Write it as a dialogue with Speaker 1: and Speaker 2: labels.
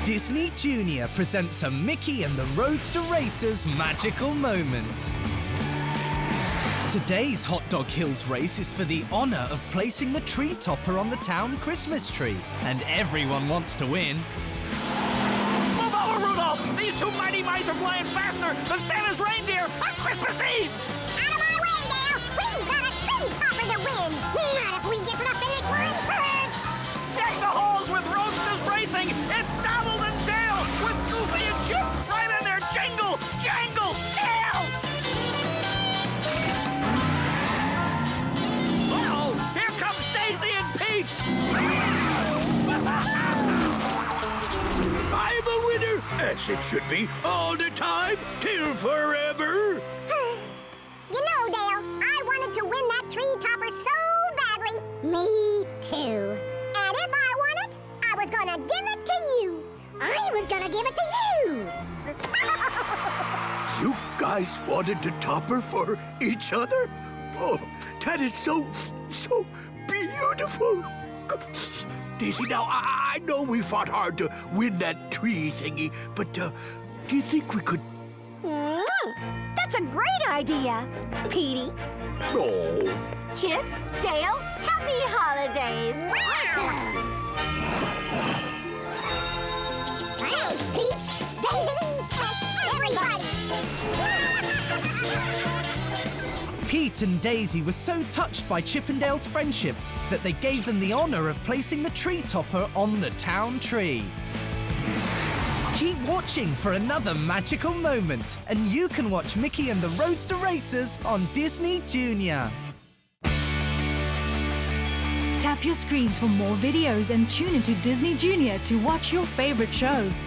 Speaker 1: Disney Junior presents a Mickey and the Roadster Racers magical moment. Today's Hot Dog Hills race is for the honor of placing the tree topper on the town Christmas tree, and everyone wants to win.
Speaker 2: Move over, Rudolph! These two mighty mice are flying faster than Santa's reindeer on Christmas Eve!
Speaker 3: Out of my way, Dale! We've got a tree topper to win! Not if we get to the finish line first!
Speaker 2: Deck the halls with Roadsters racing! It's Donald and Dale with Goofy and Chip right in their jingle, jangle, tails! Uh-oh! Here comes Daisy and Pete!
Speaker 4: I'm a winner, as it should be, all the time, till forever.
Speaker 3: You know, Dale, I wanted to win that tree topper so badly. Me too. And if I won it, I was gonna give it to you. I was gonna give it to you.
Speaker 4: You guys wanted the topper for each other? Oh, that is so beautiful. Daisy, now, I know we fought hard to win that tree thingy, but do you think we could...
Speaker 5: That's a great idea. Petey,
Speaker 4: Oh,
Speaker 5: Chip, Dale, happy holidays.
Speaker 3: Thanks, Pete, Daisy, and everybody.
Speaker 1: Pete and Daisy were so touched by Chip and Dale's friendship that they gave them the honor of placing the tree topper on the town tree. Keep watching for another magical moment, and you can watch Mickey and the Roadster Racers on Disney Junior.
Speaker 6: Tap your screens for more videos and tune into Disney Junior to watch your favorite shows.